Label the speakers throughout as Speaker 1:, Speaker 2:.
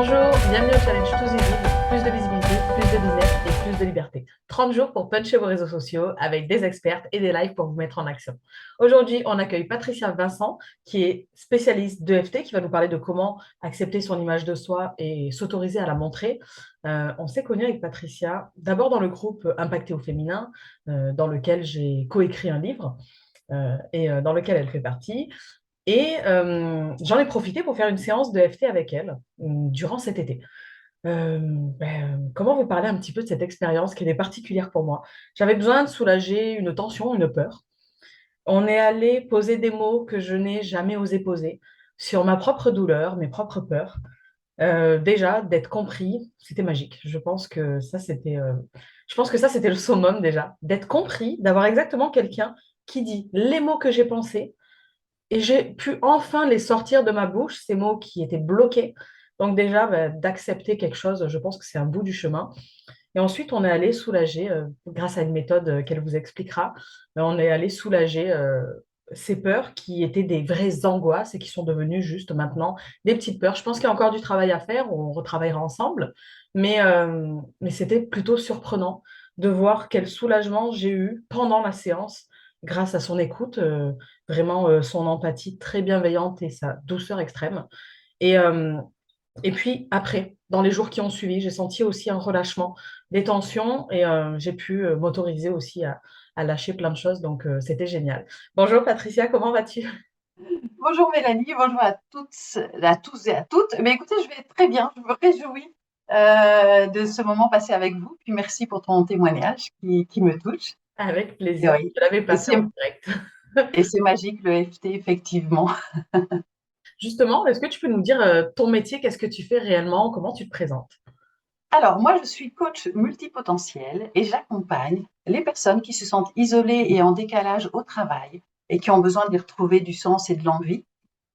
Speaker 1: Bonjour, bienvenue au Challenge Tous Visibles, plus de visibilité, plus de business et plus de liberté. 30 jours pour puncher vos réseaux sociaux avec des experts et des lives pour vous mettre en action. Aujourd'hui, on accueille Patricia Vincent, qui est spécialiste d'EFT, qui va nous parler de comment accepter son image de soi et s'autoriser à la montrer. On s'est connus avec Patricia, d'abord dans le groupe Impacté au féminin, dans lequel j'ai coécrit un livre et dans lequel elle fait partie. Et j'en ai profité pour faire une séance de FT avec elle durant cet été. Comment vous parler un petit peu de cette expérience qui était particulière pour moi? J'avais besoin de soulager une tension, une peur. On est allé poser des mots que je n'ai jamais osé poser sur ma propre douleur, mes propres peurs. Déjà, d'être compris, c'était magique. Je pense que ça, c'était le summum déjà. D'être compris, d'avoir exactement quelqu'un qui dit les mots que j'ai pensés et j'ai pu enfin les sortir de ma bouche, ces mots qui étaient bloqués. Donc déjà, d'accepter quelque chose, je pense que c'est un bout du chemin. Et ensuite, on est allé soulager, grâce à une méthode qu'elle vous expliquera, on est allé soulager ces peurs qui étaient des vraies angoisses et qui sont devenues juste maintenant des petites peurs. Je pense qu'il y a encore du travail à faire, on retravaillera ensemble, mais c'était plutôt surprenant de voir quel soulagement j'ai eu pendant la séance grâce à son écoute, vraiment son empathie très bienveillante et sa douceur extrême. Et, euh, et puis après, dans les jours qui ont suivi, j'ai senti aussi un relâchement des tensions et j'ai pu m'autoriser aussi à lâcher plein de choses. Donc, c'était génial. Bonjour Patricia, comment vas-tu?
Speaker 2: Bonjour Mélanie, bonjour à toutes, à tous et à toutes. Mais écoutez, je vais très bien, je me réjouis de ce moment passé avec vous. Puis merci pour ton témoignage qui me touche.
Speaker 1: Avec
Speaker 2: Et
Speaker 1: plaisir.
Speaker 2: oui,
Speaker 1: Je l'avais
Speaker 2: et
Speaker 1: pas fait
Speaker 2: c'est,
Speaker 1: en direct.
Speaker 2: et c'est magique le FT, effectivement.
Speaker 1: Justement, est-ce que tu peux nous dire ton métier, qu'est-ce que tu fais réellement, comment tu te présentes?
Speaker 2: Alors, moi, je suis coach multipotentiel et j'accompagne les personnes qui se sentent isolées et en décalage au travail et qui ont besoin d'y retrouver du sens et de l'envie.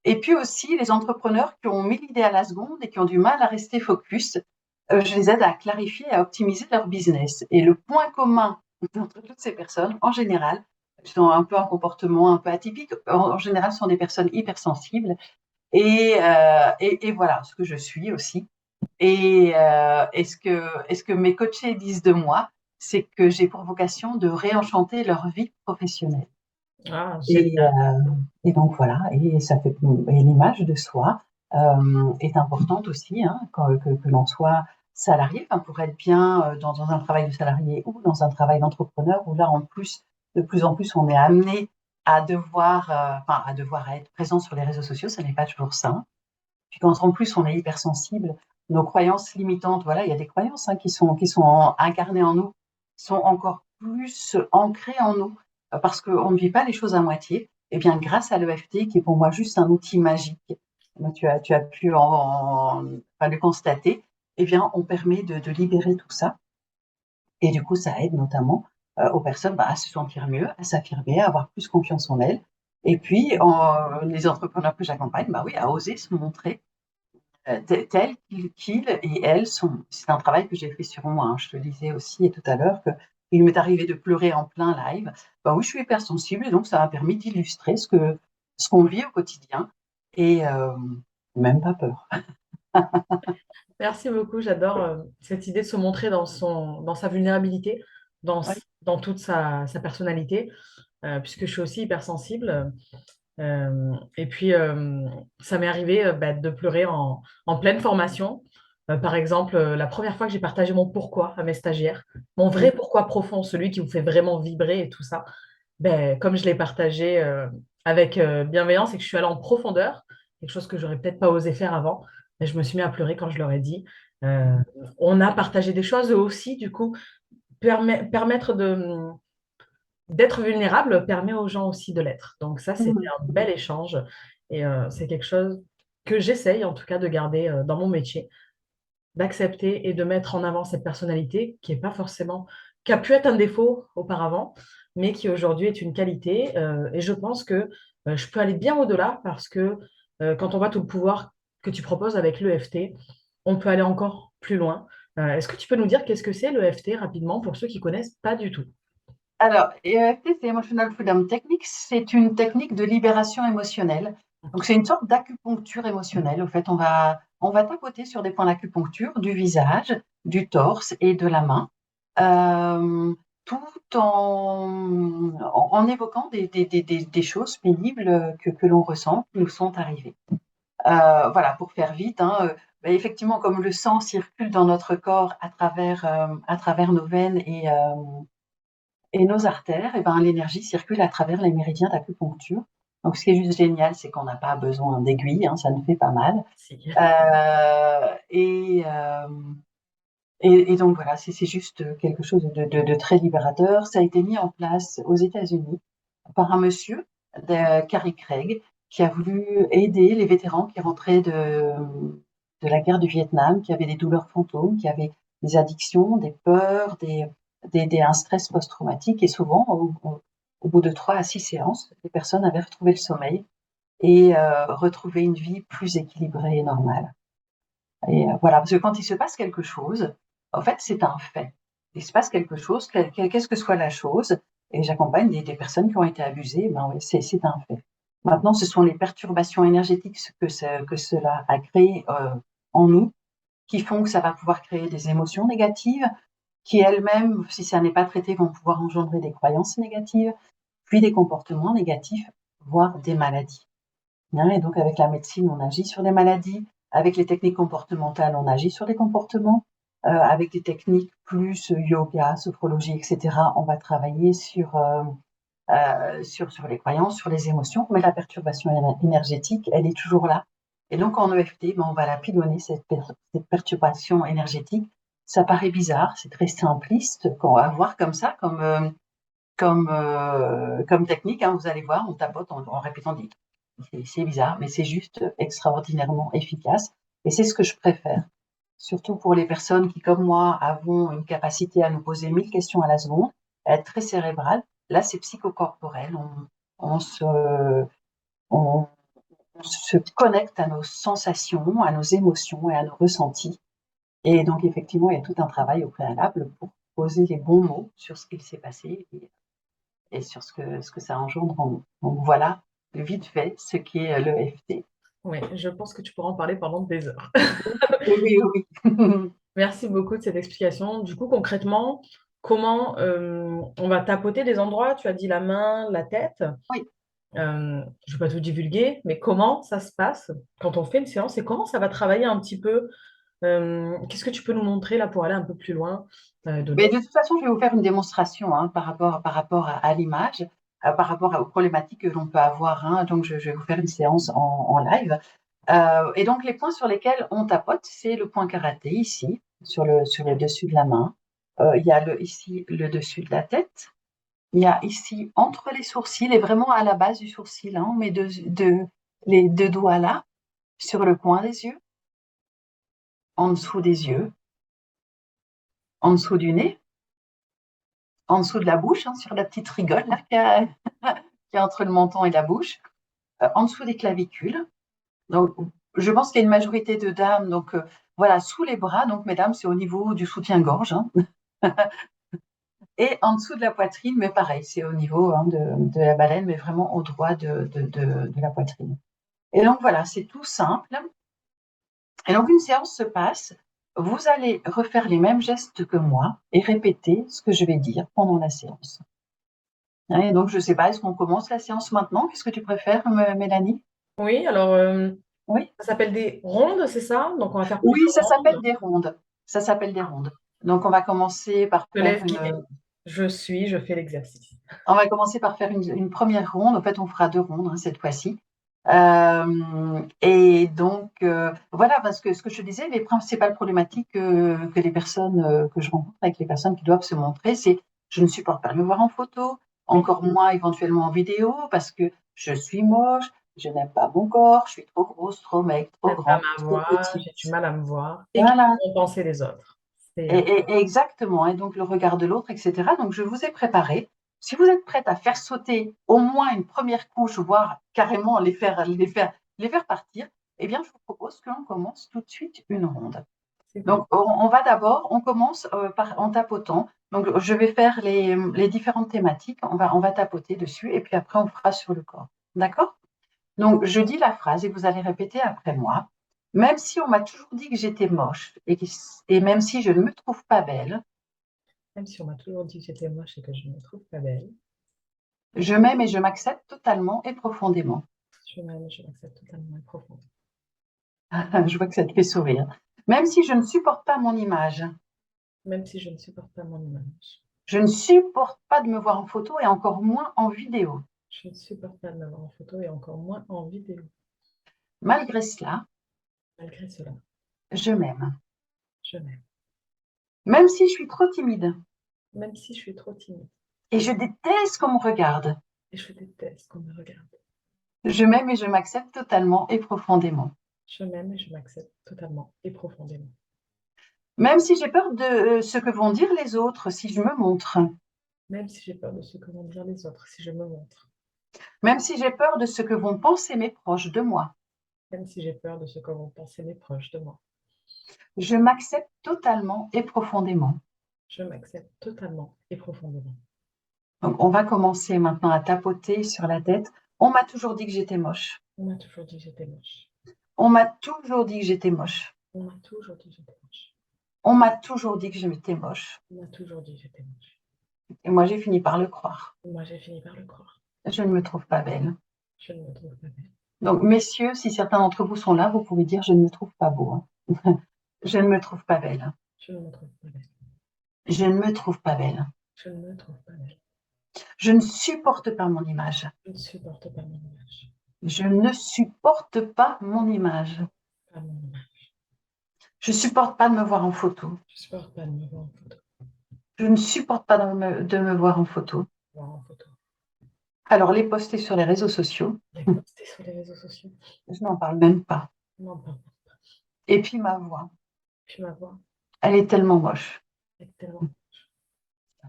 Speaker 2: Et puis aussi les entrepreneurs qui ont mis l'idée à la seconde et qui ont du mal à rester focus. Je les aide à clarifier et à optimiser leur business. Et le point commun entre toutes ces personnes, en général, qui ont un peu un comportement un peu atypique, en général, sont des personnes hypersensibles. Et voilà ce que je suis aussi. Et ce que mes coachés disent de moi, c'est que j'ai pour vocation de réenchanter leur vie professionnelle.
Speaker 1: Ah,
Speaker 2: Et,
Speaker 1: génial.
Speaker 2: et donc voilà, et ça fait et l'image de soi est importante aussi, hein, que l'on soit salarié, enfin, pour être bien dans un travail de salarié ou dans un travail d'entrepreneur, où là en plus, de plus en plus, on est amené à devoir, à devoir être présent sur les réseaux sociaux, ça n'est pas toujours ça. Puis quand en plus on est hypersensible, nos croyances limitantes, voilà, il y a des croyances hein, qui sont incarnées en nous, sont encore plus ancrées en nous parce qu'on ne vit pas les choses à moitié. Et bien grâce à l'EFT, qui est pour moi juste un outil magique, tu as pu le constater, eh bien on permet de libérer tout ça. Et du coup, ça aide notamment aux personnes à se sentir mieux, à s'affirmer, à avoir plus confiance en elles. Et puis, les entrepreneurs que j'accompagne, bah oui, à oser se montrer tels qu'ils et elles sont. C'est un travail que j'ai fait sur moi, hein. Je te disais aussi tout à l'heure qu'il m'est arrivé de pleurer en plein live. Bah oui, je suis hypersensible et donc ça m'a permis d'illustrer ce qu'on vit au quotidien et même pas peur.
Speaker 1: Merci beaucoup. J'adore cette idée de se montrer dans sa vulnérabilité,
Speaker 2: Oui.
Speaker 1: dans toute sa personnalité, puisque je suis aussi hypersensible. Et puis, ça m'est arrivé de pleurer en pleine formation. Par exemple, la première fois que j'ai partagé mon pourquoi à mes stagiaires, mon vrai pourquoi profond, celui qui vous fait vraiment vibrer et tout ça, comme je l'ai partagé avec bienveillance et que je suis allée en profondeur, quelque chose que j'aurais peut-être pas osé faire avant, je me suis mis à pleurer quand je leur ai dit. Euh, on a partagé des choses eux aussi, du coup, permettre d'être vulnérable permet aux gens aussi de l'être. Donc ça, c'était un bel échange et c'est quelque chose que j'essaye en tout cas de garder dans mon métier, d'accepter et de mettre en avant cette personnalité qui est pas forcément, qui a pu être un défaut auparavant, mais qui aujourd'hui est une qualité. Et je pense que je peux aller bien au-delà parce que quand on voit tout le pouvoir que tu proposes avec l'EFT, on peut aller encore plus loin. Est-ce que tu peux nous dire qu'est-ce que c'est l'EFT rapidement pour ceux qui connaissent pas du tout?
Speaker 2: Alors, EFT, c'est Emotional Freedom Technique. C'est une technique de libération émotionnelle Donc, c'est une sorte d'acupuncture émotionnelle. En fait, on va tapoter sur des points d'acupuncture du visage, du torse et de la main, euh, tout en évoquant des choses pénibles que l'on ressent, qui nous sont arrivées. Voilà, pour faire vite, hein, effectivement, comme le sang circule dans notre corps à travers nos veines et nos artères, et ben, l'énergie circule à travers les méridiens d'acupuncture. Donc, ce qui est juste génial, c'est qu'on n'a pas besoin d'aiguilles, hein, ça ne fait pas mal.
Speaker 1: Si.
Speaker 2: Euh, et, euh, et donc, voilà, c'est juste quelque chose de très libérateur. Ça a été mis en place aux États-Unis par un monsieur, Carrie Craig, qui a voulu aider les vétérans qui rentraient de la guerre du Vietnam, qui avaient des douleurs fantômes, qui avaient des addictions, des peurs, un stress post-traumatique. Et souvent, au bout de 3 à 6 séances, les personnes avaient retrouvé le sommeil et retrouvé une vie plus équilibrée et normale. Et voilà, parce que quand il se passe quelque chose, en fait, c'est un fait. Il se passe quelque chose, qu'est-ce que soit la chose, et j'accompagne des personnes qui ont été abusées, ben oui, c'est un fait. Maintenant, ce sont les perturbations énergétiques que cela a créé en nous qui font que ça va pouvoir créer des émotions négatives, qui elles-mêmes, si ça n'est pas traité, vont pouvoir engendrer des croyances négatives, puis des comportements négatifs, voire des maladies. Hein, et donc, avec la médecine, on agit sur des maladies. Avec les techniques comportementales, on agit sur des comportements. Avec des techniques plus yoga, sophrologie, etc., on va travailler sur les croyances, sur les émotions. Mais la perturbation énergétique, elle est toujours là. Et donc, en EFT, ben, on va lapidonner cette perturbation énergétique. Ça paraît bizarre, c'est très simpliste qu'on va voir comme ça, comme technique. Hein, vous allez voir, on tapote en répétant des c'est bizarre, mais c'est juste extraordinairement efficace. Et c'est ce que je préfère. Surtout pour les personnes qui, comme moi, avons une capacité à nous poser 1000 questions à la seconde, à être très cérébrale. Là, c'est psychocorporel. On se, on, on se connecte à nos sensations, à nos émotions et à nos ressentis. Et donc, effectivement, il y a tout un travail au préalable pour poser les bons mots sur ce qu'il s'est passé et sur ce que ça engendre en nous. Donc voilà, vite fait, ce qu'est l'EFT.
Speaker 1: Oui, je pense que tu pourras en parler pendant des heures.
Speaker 2: Oui, oui, oui.
Speaker 1: Merci beaucoup de cette explication. Du coup, concrètement, comment on va tapoter des endroits? Tu as dit la main, la tête.
Speaker 2: Oui.
Speaker 1: Je ne vais pas tout divulguer, mais comment ça se passe quand on fait une séance et comment ça va travailler un petit peu? Qu'est-ce que tu peux nous montrer là pour aller un peu plus loin
Speaker 2: Mais
Speaker 1: dedans?
Speaker 2: de toute façon, je vais vous faire une démonstration hein, par rapport à l'image, par rapport aux problématiques que l'on peut avoir. Hein. Donc, je vais vous faire une séance en live. Et donc, les points sur lesquels on tapote, c'est le point karaté ici, sur le dessus de la main. Il y a ici le dessus de la tête. Il y a ici entre les sourcils et vraiment à la base du sourcil. Hein, on met les deux doigts là, sur le coin des yeux, en dessous des yeux, en dessous du nez, en dessous de la bouche, hein, sur la petite rigole là, qui est entre le menton et la bouche, en dessous des clavicules. Donc, je pense qu'il y a une majorité de dames. Donc, voilà, sous les bras. Donc, mesdames, c'est au niveau du soutien-gorge. Hein. Et en dessous de la poitrine, mais pareil, c'est au niveau hein, de la baleine, mais vraiment au droit de la poitrine. Et donc, voilà, c'est tout simple. Et donc, une séance se passe. Vous allez refaire les mêmes gestes que moi et répéter ce que je vais dire pendant la séance. Et donc, je ne sais pas, est-ce qu'on commence la séance maintenant? Qu'est-ce que tu préfères, Mélanie?
Speaker 1: Oui, alors
Speaker 2: Oui?
Speaker 1: ça s'appelle des rondes, c'est ça? Donc on va faire
Speaker 2: Oui,
Speaker 1: plusieurs
Speaker 2: ça s'appelle
Speaker 1: rondes.
Speaker 2: des rondes. Ça s'appelle des rondes. Donc, on va commencer par
Speaker 1: Je te
Speaker 2: faire
Speaker 1: laisse guider. Je fais l'exercice.
Speaker 2: une première ronde. En fait, on fera 2 rondes hein, cette fois-ci. Et donc, voilà, parce que ce que je te disais, les principales problématiques que les personnes que je rencontre avec les personnes qui doivent se montrer, c'est je ne supporte pas me voir en photo,
Speaker 1: Oui.
Speaker 2: encore moins éventuellement en vidéo, parce que je suis moche, je n'aime pas mon corps, je suis trop grosse, trop maigre, trop
Speaker 1: J'aime pas
Speaker 2: grande,
Speaker 1: ma
Speaker 2: trop
Speaker 1: voix,
Speaker 2: petite.
Speaker 1: j'ai du mal à me voir. Et qu'est-ce
Speaker 2: Voilà,
Speaker 1: qu'ils vont penser les autres? C'est,
Speaker 2: et exactement, et donc le regard de l'autre, etc. Donc je vous ai préparé. Si vous êtes prête à faire sauter au moins une première couche, voire carrément les faire partir, eh bien je vous propose que l'on commence tout de suite une ronde.
Speaker 1: c'est bon.
Speaker 2: Donc on commence en tapotant. Donc je vais faire les différentes thématiques, on va tapoter dessus et puis après on fera sur le corps. D'accord? Donc, je dis la phrase et vous allez répéter après moi. Même si on m'a toujours dit que j'étais moche et même si je ne me trouve pas belle,
Speaker 1: Même si on m'a toujours dit que j'étais moche et que je ne me trouve pas belle,
Speaker 2: je m'aime et je m'accepte totalement et profondément.
Speaker 1: je m'aime, je m'accepte totalement et profondément.
Speaker 2: Je vois que ça te fait sourire. Même si je ne supporte pas mon image,
Speaker 1: Même si je ne supporte pas mon image,
Speaker 2: je ne supporte pas de me voir en photo et encore moins en vidéo.
Speaker 1: je ne supporte pas de m'avoir en photo et encore moins en vidéo.
Speaker 2: Malgré cela,
Speaker 1: Malgré cela,
Speaker 2: je m'aime.
Speaker 1: je m'aime.
Speaker 2: Même si je suis trop timide
Speaker 1: Même si je suis trop timide
Speaker 2: et je déteste qu'on me regarde,
Speaker 1: et je déteste qu'on me regarde.
Speaker 2: je m'aime et je m'accepte totalement et profondément.
Speaker 1: Je m'aime et je m'accepte totalement et profondément.
Speaker 2: Même si j'ai peur de ce que vont dire les autres si je me montre,
Speaker 1: Même si j'ai peur de ce que vont dire les autres si je me montre.
Speaker 2: même si j'ai peur de ce que vont penser mes proches de moi,
Speaker 1: Même si j'ai peur de ce que vont penser mes proches de moi.
Speaker 2: je m'accepte totalement et profondément.
Speaker 1: Je m'accepte totalement et profondément.
Speaker 2: Donc, on va commencer maintenant à tapoter sur la tête. On m'a toujours dit que j'étais moche.
Speaker 1: On m'a toujours dit que j'étais moche.
Speaker 2: On m'a toujours dit que j'étais moche.
Speaker 1: On m'a toujours dit que j'étais moche.
Speaker 2: On m'a toujours dit que j'étais moche.
Speaker 1: On m'a toujours dit que j'étais moche.
Speaker 2: Et moi, j'ai fini par le croire.
Speaker 1: Et moi, j'ai fini par le croire.
Speaker 2: Je ne me trouve pas belle.
Speaker 1: Je ne me trouve pas belle.
Speaker 2: Donc, messieurs, si certains d'entre vous sont là, vous pouvez dire je ne me trouve pas beau, hein. Je ne me trouve pas belle.
Speaker 1: Je ne me trouve pas belle.
Speaker 2: Je ne me trouve pas belle.
Speaker 1: Je ne me trouve pas belle.
Speaker 2: Je ne supporte pas mon image.
Speaker 1: Je ne supporte pas mon image.
Speaker 2: Je ne supporte pas mon image.
Speaker 1: Pas mon image.
Speaker 2: Je ne supporte pas de me voir en photo.
Speaker 1: Je supporte pas de me voir en photo.
Speaker 2: Je ne supporte pas de me voir en photo.
Speaker 1: Voir en photo.
Speaker 2: Alors, les poster sur les réseaux sociaux,
Speaker 1: Les poster sur les réseaux sociaux.
Speaker 2: je n'en parle même pas.
Speaker 1: Non, pas.
Speaker 2: Et puis ma voix,
Speaker 1: Puis ma voix
Speaker 2: elle est tellement moche.
Speaker 1: est tellement.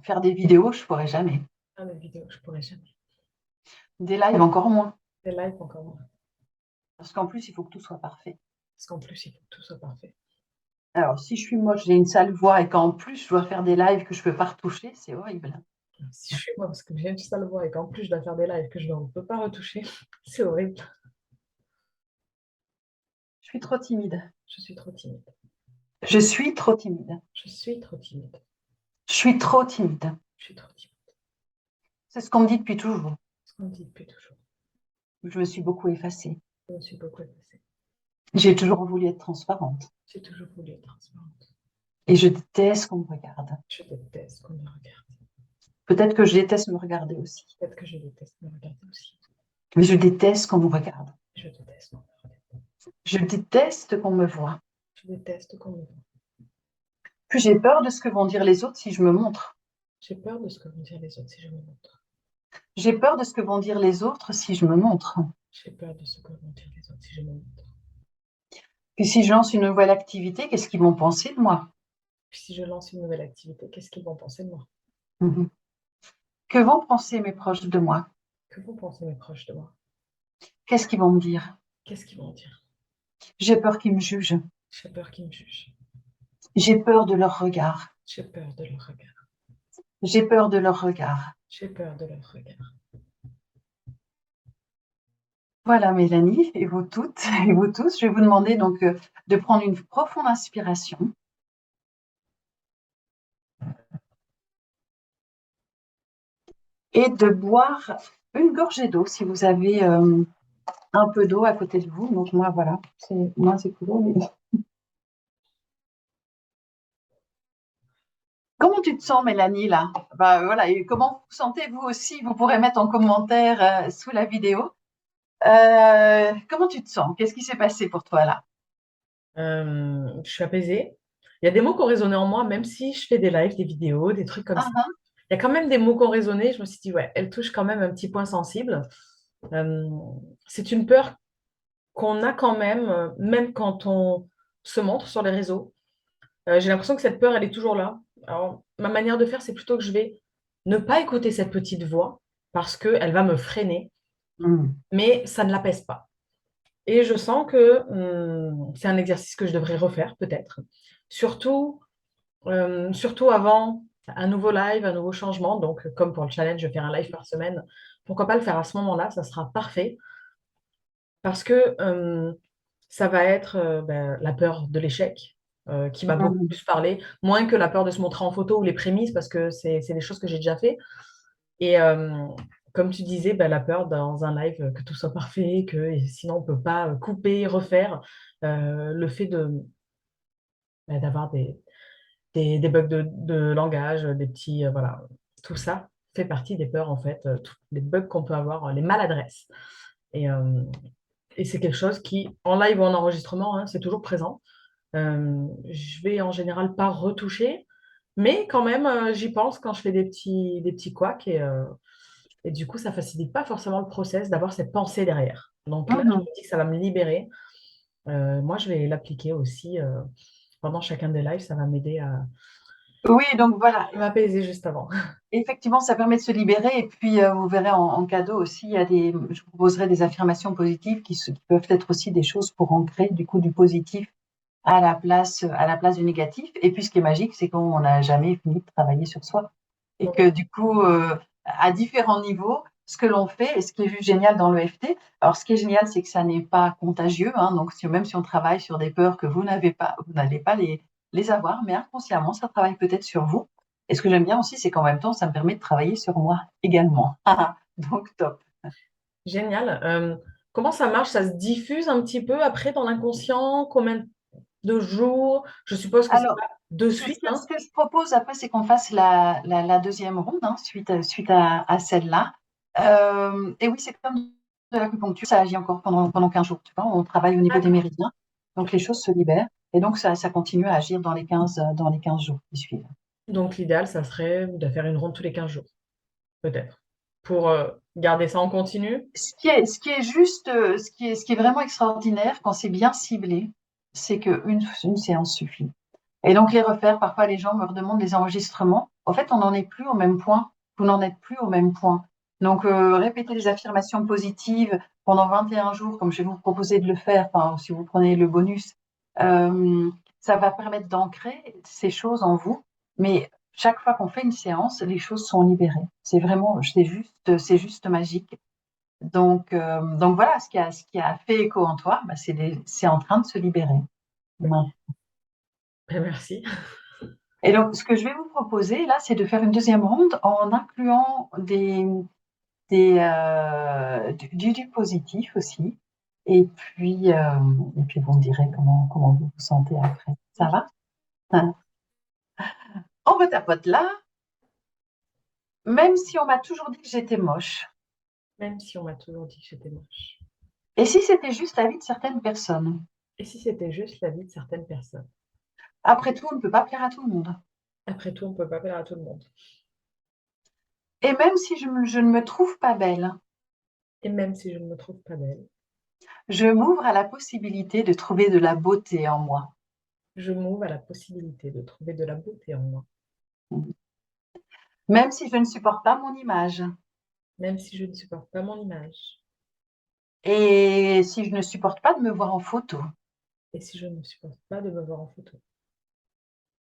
Speaker 2: Faire des vidéos, je pourrais jamais.
Speaker 1: Ah, mes vidéos, je pourrais jamais.
Speaker 2: Des lives, encore moins.
Speaker 1: Des lives, encore moins.
Speaker 2: Parce qu'en plus, il faut que tout soit parfait.
Speaker 1: Parce qu'en plus, il faut que tout soit parfait.
Speaker 2: Alors, si je suis moche, j'ai une sale voix et qu'en plus, je dois faire des lives que je ne peux pas retoucher, c'est horrible.
Speaker 1: Si je suis moi, parce que j'ai une sale voix et qu'en plus, je dois faire des lives que je ne peux pas retoucher, c'est horrible.
Speaker 2: Je suis trop timide.
Speaker 1: Je suis trop timide.
Speaker 2: Je suis trop timide.
Speaker 1: Je suis trop timide.
Speaker 2: Je suis trop timide.
Speaker 1: Je suis trop timide.
Speaker 2: C'est ce qu'on me dit depuis toujours.
Speaker 1: Ce qu'on me dit depuis toujours.
Speaker 2: Je me suis beaucoup effacée.
Speaker 1: Je me suis beaucoup effacée.
Speaker 2: J'ai toujours voulu être transparente.
Speaker 1: J'ai toujours voulu être transparente.
Speaker 2: Et je déteste qu'on me regarde.
Speaker 1: Je déteste qu'on me regarde.
Speaker 2: Peut-être que je déteste me regarder aussi.
Speaker 1: Peut-être que je déteste me regarder aussi.
Speaker 2: Mais je déteste qu'on me regarde.
Speaker 1: Je déteste qu'on me regarde.
Speaker 2: Je déteste qu'on me voit.
Speaker 1: Je déteste qu'on me voit.
Speaker 2: Puis j'ai peur de ce que vont dire les autres si je me montre.
Speaker 1: J'ai peur de ce que vont dire les autres si je me montre.
Speaker 2: J'ai peur de ce que vont dire les autres si je me montre.
Speaker 1: J'ai peur de ce que vont dire les autres si je me montre.
Speaker 2: Puis si je lance une nouvelle activité, qu'est-ce qu'ils vont penser de moi?
Speaker 1: Puis si je lance une nouvelle activité, qu'est-ce qu'ils vont penser de moi?
Speaker 2: Mhm. Que vont penser mes proches de moi?
Speaker 1: Que vont penser mes proches de moi?
Speaker 2: Qu'est-ce qu'ils vont me dire?
Speaker 1: Qu'est-ce qu'ils vont dire?
Speaker 2: J'ai peur qu'ils me jugent.
Speaker 1: J'ai peur qu'ils me jugent.
Speaker 2: J'ai peur de leur regard.
Speaker 1: J'ai peur de leur regard.
Speaker 2: J'ai peur de leur regard.
Speaker 1: J'ai peur de leur regard.
Speaker 2: Voilà, Mélanie, et vous toutes, et vous tous, je vais vous demander donc de prendre une profonde inspiration. Et de boire une gorgée d'eau si vous avez un peu d'eau à côté de vous. Donc moi, voilà, c'est cool. Mais... Comment tu te sens, Mélanie, là? Bah, voilà, et comment vous sentez vous aussi? Vous pourrez mettre en commentaire sous la vidéo. Comment tu te sens? Qu'est-ce qui s'est passé pour toi là?
Speaker 1: Je suis apaisée. Il y a des mots qui ont résonné en moi, même si je fais des lives, des vidéos, des trucs comme ça.
Speaker 2: Ah,
Speaker 1: Il y a quand même des mots qui ont résonné. Je me suis dit, ouais, elle touche quand même un petit point sensible. Euh, c'est une peur qu'on a quand même, même quand on se montre sur les réseaux. J'ai l'impression que cette peur, elle est toujours là. Alors, ma manière de faire, c'est plutôt que je vais ne pas écouter cette petite voix parce qu'elle va me freiner,
Speaker 2: hum,
Speaker 1: mais ça ne l'apaise pas. Et je sens que c'est un exercice que je devrais refaire, peut-être. Surtout, surtout avant un nouveau live, un nouveau changement. Donc, comme pour le challenge, je vais faire un live par semaine. Pourquoi pas le faire à ce moment-là? Ça sera parfait. parce que ça va être ben, la peur de l'échec qui va beaucoup
Speaker 2: Mhm.
Speaker 1: plus parler, moins que la peur de se montrer en photo ou les prémices, parce que c'est des choses que j'ai déjà fait. Et comme tu disais, ben, la peur dans un live que tout soit parfait, que sinon on ne peut pas couper, refaire, le fait ben, d'avoir des bugs de langage, des petits, voilà, tout ça fait partie des peurs en fait, tous les bugs qu'on peut avoir, les maladresses. Et, euh, et c'est quelque chose qui, en live ou en enregistrement, hein, c'est toujours présent. Je vais en général pas retoucher, mais quand même, j'y pense quand je fais des petits couacs et du coup, ça facilite pas forcément le process d'avoir cette pensée derrière. Donc là, je
Speaker 2: Mhm.
Speaker 1: me dis que ça va me libérer. Moi, je vais l'appliquer aussi pendant chacun des lives, ça va m'aider
Speaker 2: Oui, donc voilà.
Speaker 1: à m'apaiser juste avant.
Speaker 2: Effectivement, ça permet de se libérer et puis, vous verrez en cadeau aussi, il y a je vous proposerai des affirmations positives qui peuvent être aussi des choses pour ancrer du coup du positif à la place du négatif. Et puis ce qui est magique, c'est qu'on n'a jamais fini de travailler sur soi et que du coup, à différents niveaux, ce que l'on fait et ce qui est juste génial dans l'EFT, alors ce qui est génial, c'est que ça n'est pas contagieux, hein, donc même si on travaille sur des peurs que vous n'avez pas, vous n'allez pas les avoir, mais inconsciemment, ça travaille peut-être sur vous. Et ce que j'aime bien aussi, c'est qu'en même temps, ça me permet de travailler sur moi également. Donc top.
Speaker 1: Génial. Comment ça marche? Ça se diffuse un petit peu après dans l'inconscient? Combien de jours? Je suppose que c'est
Speaker 2: Alors,
Speaker 1: pas de suite,
Speaker 2: ce
Speaker 1: hein?
Speaker 2: que je propose après, c'est qu'on fasse la deuxième ronde, hein, suite à celle-là. Et oui, c'est comme de l'acupuncture, ça agit encore pendant 15 jours. Tu vois, on travaille au niveau des
Speaker 1: D'accord.
Speaker 2: méridiens, donc les choses se libèrent. Et donc, ça continue à agir dans les 15 jours qui suivent.
Speaker 1: Donc l'idéal, ça serait de faire une ronde tous les 15 jours, peut-être, pour garder ça en continu.
Speaker 2: Ce qui est juste, ce qui est vraiment extraordinaire quand c'est bien ciblé, c'est une séance suffit. Et donc les refaire, parfois les gens me redemandent des enregistrements. En fait, on n'en est plus au même point. Vous n'en êtes plus au même point. Donc répéter des affirmations positives pendant 21 jours, comme je vais vous proposer de le faire, enfin, si vous prenez le bonus, euh, ça va permettre d'ancrer ces choses en vous. Mais chaque fois qu'on fait une séance, les choses sont libérées. C'est vraiment, c'est juste magique. Donc voilà, ce qui a fait écho en toi, bah, c'est en train de se libérer. Voilà.
Speaker 1: Ben, merci.
Speaker 2: Et donc, ce que je vais vous proposer là, c'est de faire une deuxième ronde en incluant du positif aussi. Et puis vous me direz comment vous vous sentez après. Ça
Speaker 1: Ok.
Speaker 2: va? Hein. On retapote là. Même si on m'a toujours dit que j'étais moche.
Speaker 1: Même si on m'a toujours dit que j'étais moche.
Speaker 2: Et si c'était juste la vie de certaines personnes?
Speaker 1: Et si c'était juste la vie de certaines personnes?
Speaker 2: Après tout, on ne peut pas plaire à tout le monde.
Speaker 1: Après tout, on ne peut pas plaire à tout le monde.
Speaker 2: Et même si je ne me trouve pas belle,
Speaker 1: Et même si je ne me trouve pas belle,
Speaker 2: je m'ouvre à la possibilité de trouver de la beauté en moi.
Speaker 1: je m'ouvre à la possibilité de trouver de la beauté en moi.
Speaker 2: Même si je ne supporte pas mon image.
Speaker 1: Même si je ne supporte pas mon image.
Speaker 2: Et si je ne supporte pas de me voir en photo.
Speaker 1: Et si je ne supporte pas de me voir en photo.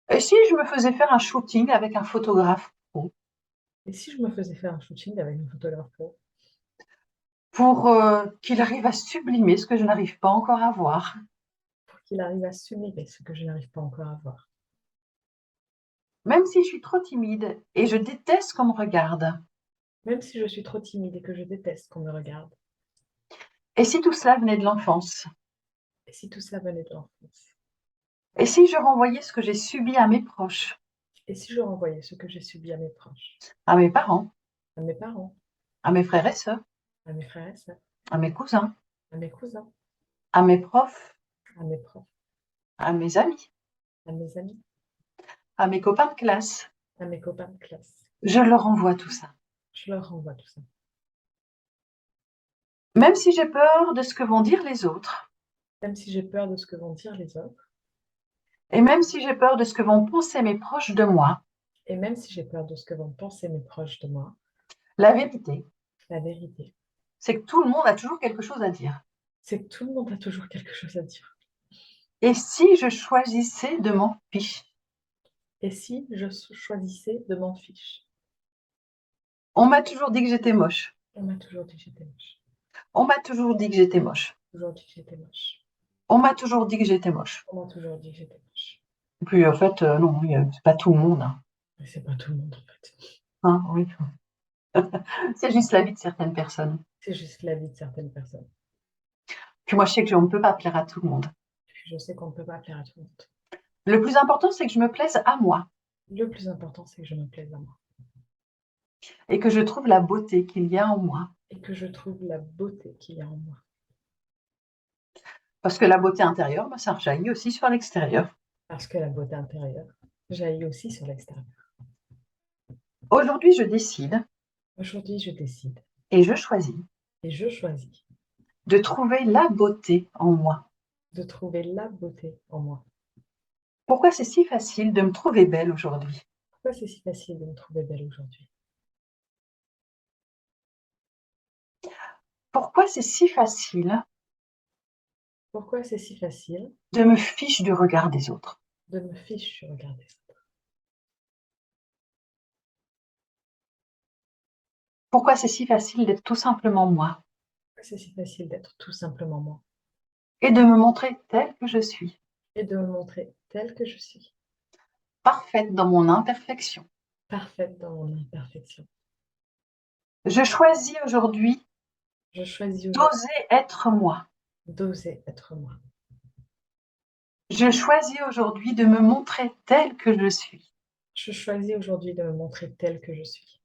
Speaker 2: Et si je me faisais faire un shooting avec un photographe pro
Speaker 1: Et si je me faisais faire un shooting avec un photographe pro
Speaker 2: pour qu'il arrive à sublimer ce que je n'arrive pas encore à voir.
Speaker 1: pour qu'il arrive à sublimer ce que je n'arrive pas encore à voir.
Speaker 2: Même si je suis trop timide et je déteste qu'on me regarde.
Speaker 1: Même si je suis trop timide et que je déteste qu'on me regarde.
Speaker 2: Et si tout cela venait de l'enfance.
Speaker 1: Et si tout ça venait de l'enfance.
Speaker 2: Et si je renvoyais ce que j'ai subi à mes proches,
Speaker 1: Et si je renvoyais ce que j'ai subi à mes proches,
Speaker 2: à mes parents,
Speaker 1: à mes parents,
Speaker 2: à mes frères et sœurs,
Speaker 1: à mes frères et sœurs,
Speaker 2: à mes cousins,
Speaker 1: à mes cousins,
Speaker 2: à mes profs,
Speaker 1: à mes profs,
Speaker 2: à mes amis,
Speaker 1: à mes amis,
Speaker 2: à mes copains de classe,
Speaker 1: à mes copains de classe.
Speaker 2: je leur envoie tout ça.
Speaker 1: Je leur renvoie tout ça.
Speaker 2: Même si j'ai peur de ce que vont dire les autres,
Speaker 1: Même si j'ai peur de ce que vont dire les autres,
Speaker 2: et même si j'ai peur de ce que vont penser mes proches de moi,
Speaker 1: et même si j'ai peur de ce que vont penser mes proches de moi,
Speaker 2: la vérité,
Speaker 1: la vérité,
Speaker 2: c'est que tout le monde a toujours quelque chose à dire.
Speaker 1: c'est que tout le monde a toujours quelque chose à dire.
Speaker 2: Et si je choisissais de m'en fiche?
Speaker 1: Et si je choisissais de m'en fiche?
Speaker 2: On m'a toujours dit que j'étais moche.
Speaker 1: On m'a toujours dit que j'étais moche.
Speaker 2: On m'a toujours dit que j'étais moche.
Speaker 1: Toujours dit que j'étais moche.
Speaker 2: On m'a toujours dit que j'étais moche.
Speaker 1: On m'a toujours dit que j'étais moche.
Speaker 2: Et puis en fait, non, c'est pas tout le monde, hein.
Speaker 1: Mais c'est pas tout le monde, en fait.
Speaker 2: Hein, oui. C'est juste la vie de certaines personnes.
Speaker 1: C'est juste la vie de certaines personnes.
Speaker 2: Puis moi, je sais que on ne peut pas plaire à tout le monde.
Speaker 1: Puis je sais qu'on ne peut pas plaire à tout le monde.
Speaker 2: Le plus important, c'est que je me plaise à moi
Speaker 1: Le plus important, c'est que je me plaise à moi.
Speaker 2: et que je trouve la beauté qu'il y a en moi.
Speaker 1: Et que je trouve la beauté qu'il y a en moi.
Speaker 2: Parce que la beauté intérieure, bah, ça rejaillit aussi sur l'extérieur.
Speaker 1: Parce que la beauté intérieure jaillit aussi sur l'extérieur.
Speaker 2: Aujourd'hui, je décide
Speaker 1: Aujourd'hui, je décide
Speaker 2: et je choisis
Speaker 1: et je choisis
Speaker 2: de trouver la beauté en moi.
Speaker 1: de trouver la beauté en moi.
Speaker 2: Pourquoi c'est si facile de me trouver belle aujourd'hui?
Speaker 1: Pourquoi c'est si facile de me trouver belle aujourd'hui?
Speaker 2: Pourquoi c'est si facile
Speaker 1: Pourquoi c'est si facile
Speaker 2: de me fiche du regard des autres?
Speaker 1: de me fiche du regard des autres?
Speaker 2: Pourquoi c'est si facile d'être tout simplement moi
Speaker 1: Pourquoi c'est si facile d'être tout simplement moi
Speaker 2: et de me montrer telle que je suis,
Speaker 1: et de me montrer telle que je suis,
Speaker 2: parfaite dans mon imperfection?
Speaker 1: parfaite dans mon imperfection?
Speaker 2: Je choisis aujourd'hui
Speaker 1: Je choisis aujourd'hui
Speaker 2: d'oser être moi.
Speaker 1: d'oser être moi.
Speaker 2: Je choisis aujourd'hui de me montrer telle que je suis.
Speaker 1: Je choisis aujourd'hui de me montrer telle que je suis.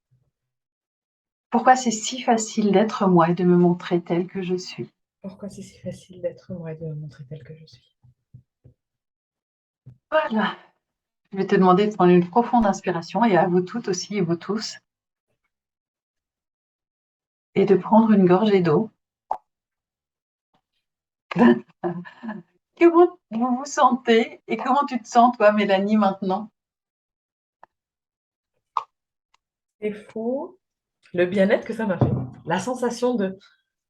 Speaker 2: Pourquoi c'est si facile d'être moi et de me montrer telle que je suis?
Speaker 1: Pourquoi c'est si facile d'être moi et de me montrer telle que je suis?
Speaker 2: Voilà. Je vais te demander de prendre une profonde inspiration et à vous toutes aussi et vous tous et de prendre une gorgée d'eau. Comment vous vous sentez et comment tu te sens toi, Mélanie, maintenant?
Speaker 1: C'est fou le bien-être que ça m'a fait. La sensation de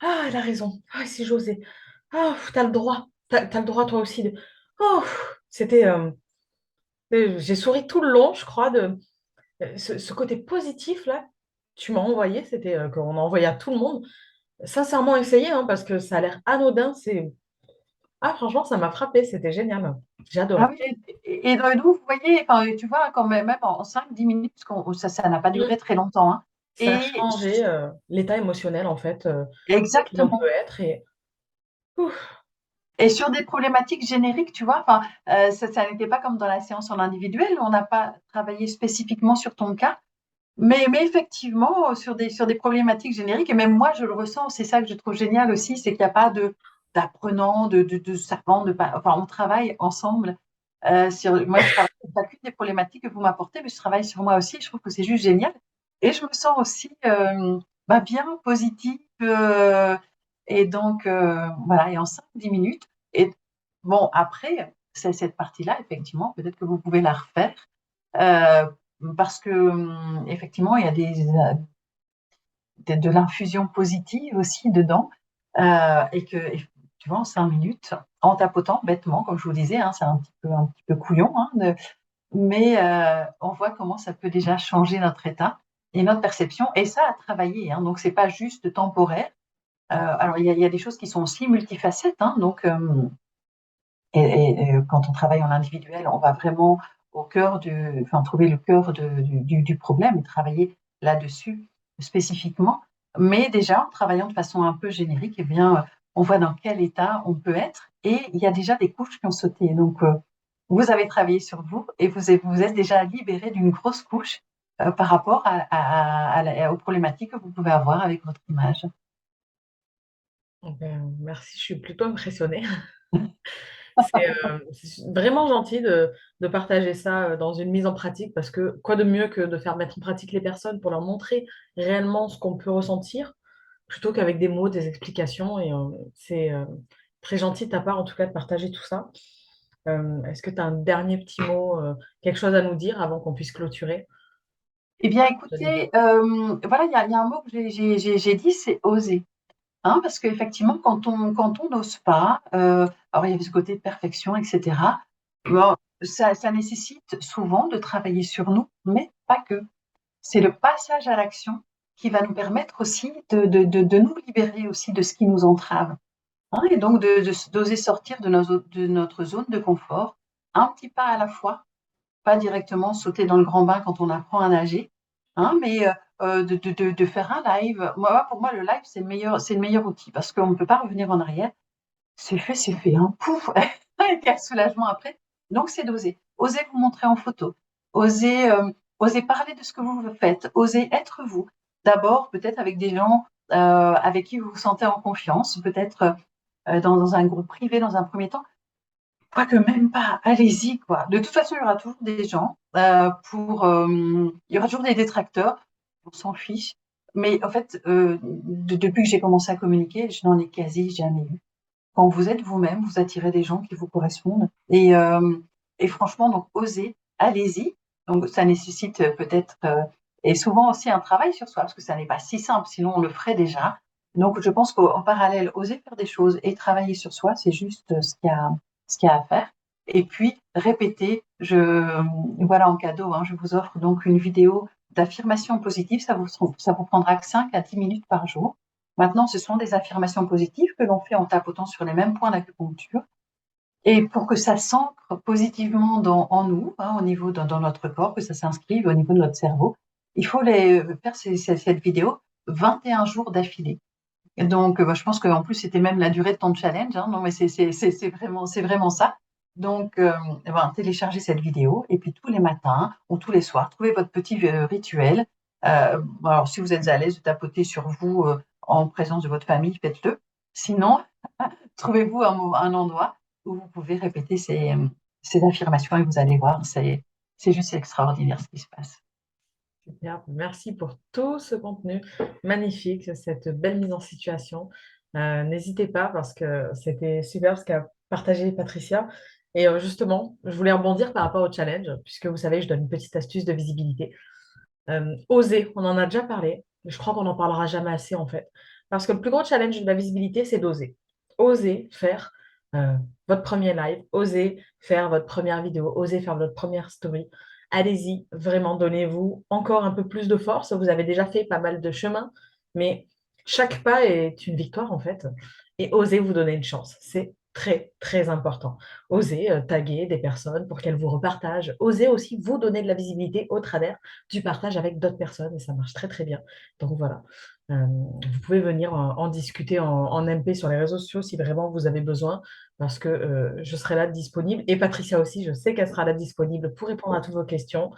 Speaker 1: ah, elle a raison. Ah, si j'osais. Ah, t'as le droit. T'as le droit toi aussi de. Oh, c'était. J'ai souri tout le long, je crois, de ce côté positif là. Tu m'as envoyé, c'était qu'on a envoyé à tout le monde. Sincèrement, essayez, hein, parce que ça a l'air anodin. C'est ah, franchement, ça m'a frappé. C'était génial. J'ai
Speaker 2: Ah
Speaker 1: adoré.
Speaker 2: oui, et donc, vous voyez, enfin, tu vois, quand même en 5-10 minutes, parce que ça n'a pas
Speaker 1: Mm.
Speaker 2: duré très longtemps, hein,
Speaker 1: Ça a
Speaker 2: et
Speaker 1: changé l'état émotionnel en fait que l'on
Speaker 2: exactement.
Speaker 1: peut être et ouf,
Speaker 2: Et sur des problématiques génériques, tu vois, enfin, ça n'était pas comme dans la séance en individuel, on n'a pas travaillé spécifiquement sur ton cas, mais effectivement, sur des problématiques génériques, et même moi, je le ressens, c'est ça que je trouve génial aussi, c'est qu'il n'y a pas d'apprenant, de savant, enfin, on travaille ensemble. Moi, je travaille sur chacune des problématiques que vous m'apportez, mais je travaille sur moi aussi, je trouve que c'est juste génial. Et je me sens aussi bien, positive, et donc, voilà, et en 5-10 minutes. Et bon, après, c'est cette partie-là, effectivement, peut-être que vous pouvez la refaire. Euh, Parce que effectivement, il y a de l'infusion positive aussi dedans, et que tu vois, en 5 minutes, en tapotant bêtement, comme je vous disais, hein, c'est un petit peu couillon, hein, mais on voit comment ça peut déjà changer notre état et notre perception, et ça à travailler, hein, donc c'est pas juste temporaire. Alors il y a des choses qui sont aussi multifacettes, hein, donc quand on travaille en individuel, on va vraiment au cœur enfin, trouver le cœur du problème et travailler là-dessus spécifiquement. Mais déjà, en travaillant de façon un peu générique, eh bien, on voit dans quel état on peut être. Et il y a déjà des couches qui ont sauté. Donc, vous avez travaillé sur vous et vous êtes déjà libéré d'une grosse couche par rapport aux problématiques que vous pouvez avoir avec votre image.
Speaker 1: ben, merci, je suis plutôt impressionnée. C'est vraiment gentil de partager ça dans une mise en pratique parce que quoi de mieux que de faire mettre en pratique les personnes pour leur montrer réellement ce qu'on peut ressentir plutôt qu'avec des mots, des explications. Et c'est très gentil de ta part en tout cas de partager tout ça. Est-ce que tu as un dernier petit mot, quelque chose à nous dire avant qu'on puisse clôturer?
Speaker 2: Eh bien, écoutez, voilà, il y a un mot que j'ai dit, c'est oser. Hein, parce qu'effectivement, quand on n'ose pas, alors il y avait ce côté de perfection, etc. Bon, ça nécessite souvent de travailler sur nous, mais pas que. C'est le passage à l'action qui va nous permettre aussi de nous libérer aussi de ce qui nous entrave. hein, et donc d'oser sortir de notre zone de confort, un petit pas à la fois, pas directement sauter dans le grand bain quand on apprend à nager, hein, mais de faire un live. Moi, pour moi, le live, c'est le meilleur outil parce qu'on ne peut pas revenir en arrière. C'est fait, hein, pouf, et quel soulagement après. Donc, c'est d'oser. Oser vous montrer en photo, oser, oser parler de ce que vous faites, oser être vous. D'abord, peut-être avec des gens avec qui vous vous sentez en confiance, peut-être dans un groupe privé dans un premier temps. Quoique même pas, allez-y, quoi. De toute façon, il y aura toujours des gens il y aura toujours des détracteurs, on s'en fiche. Mais en fait, depuis que j'ai commencé à communiquer, je n'en ai quasi jamais eu. Quand vous êtes vous-même, vous attirez des gens qui vous correspondent. Et franchement, donc, osez, allez-y. Donc, ça nécessite peut-être, et souvent aussi un travail sur soi, parce que ça n'est pas si simple, sinon on le ferait déjà. Donc, je pense qu'en parallèle, oser faire des choses et travailler sur soi, c'est juste ce qu'il y a à faire. Et puis, répéter, voilà, en cadeau, hein, je vous offre donc une vidéo d'affirmation positive. Ça vous prendra que 5 à 10 minutes par jour. Maintenant, ce sont des affirmations positives que l'on fait en tapotant sur les mêmes points d'acupuncture. Et pour que ça s'ancre positivement en nous, hein, au niveau dans notre corps, que ça s'inscrive au niveau de notre cerveau, il faut faire cette vidéo 21 jours d'affilée. Et donc, je pense qu'en plus, c'était même la durée de ton challenge. Hein. Non, mais c'est vraiment ça. Donc, téléchargez cette vidéo et puis tous les matins ou tous les soirs, trouvez votre petit rituel. Alors, si vous êtes à l'aise de tapoter sur vous en présence de votre famille, faites-le. Sinon, trouvez-vous un endroit où vous pouvez répéter ces affirmations et vous allez voir, c'est juste extraordinaire ce qui se passe.
Speaker 1: Super. Merci pour tout ce contenu magnifique, cette belle mise en situation. N'hésitez pas parce que c'était super ce qu'a partagé Patricia. Et justement, je voulais rebondir par rapport au challenge, puisque vous savez, je donne une petite astuce de visibilité. Oser, on en a déjà parlé, mais je crois qu'on n'en parlera jamais assez en fait. Parce que le plus gros challenge de la visibilité, c'est d'oser. Oser faire euh, votre premier live, oser faire votre première vidéo, oser faire votre première story. Allez-y, vraiment, donnez-vous encore un peu plus de force. Vous avez déjà fait pas mal de chemin, mais chaque pas est une victoire en fait. Et osez vous donner une chance. C'est très, très important. Osez taguer des personnes pour qu'elles vous repartagent. Osez aussi vous donner de la visibilité au travers du partage avec d'autres personnes et ça marche très très bien. Donc voilà, vous pouvez venir en discuter en MP sur les réseaux sociaux si vraiment vous avez besoin parce que je serai là disponible et Patricia aussi, je sais qu'elle sera là disponible pour répondre à toutes vos questions.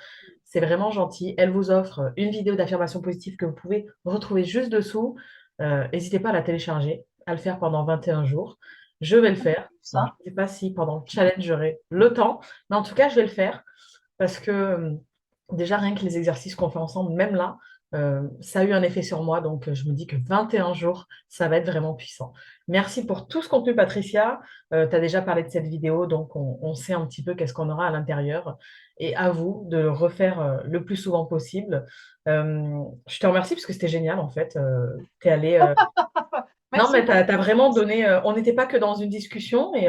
Speaker 1: C'est vraiment gentil. Elle vous offre une vidéo d'affirmation positive que vous pouvez retrouver juste dessous. N'hésitez pas à la télécharger, à le faire pendant 21 jours. Je vais le faire. Donc,
Speaker 2: Ça,
Speaker 1: je ne sais pas si pendant le challenge j'aurai le temps, mais en tout cas, je vais le faire parce que déjà, rien que les exercices qu'on fait ensemble, même là, ça a eu un effet sur moi. Donc, je me dis que 21 jours, ça va être vraiment puissant. Merci pour tout ce contenu, Patricia. Tu as déjà parlé de cette vidéo, donc on sait un petit peu qu'est-ce qu'on aura à l'intérieur. Et à vous de le refaire le plus souvent possible. Je te remercie parce que c'était génial, en fait. Tu es allé non,
Speaker 2: merci
Speaker 1: mais tu
Speaker 2: beaucoup.
Speaker 1: as vraiment donné. On n'était pas que dans une discussion et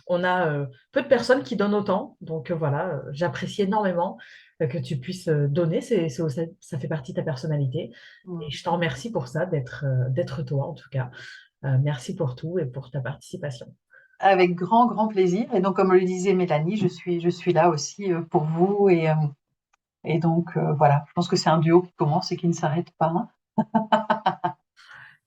Speaker 1: on a peu de personnes qui donnent autant. Donc voilà, j'apprécie énormément que tu puisses donner. Ça fait partie de ta personnalité. Et je t'en remercie pour ça, d'être toi en tout cas. Merci pour tout et pour ta participation.
Speaker 2: Avec grand, grand plaisir. Et donc, comme le disait Mélanie, je suis là aussi pour vous. Et donc, voilà, je pense que c'est un duo qui commence et qui ne s'arrête pas.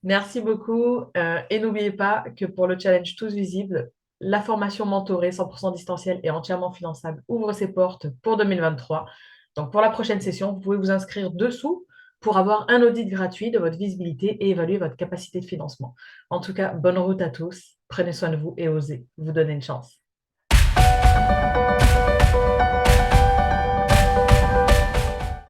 Speaker 1: Merci beaucoup. Et n'oubliez pas que pour le challenge Tous Visibles, la formation mentorée 100% distancielle et entièrement finançable ouvre ses portes pour 2023. Donc pour la prochaine session, vous pouvez vous inscrire dessous pour avoir un audit gratuit de votre visibilité et évaluer votre capacité de financement. En tout cas, bonne route à tous. Prenez soin de vous et osez vous donner une chance.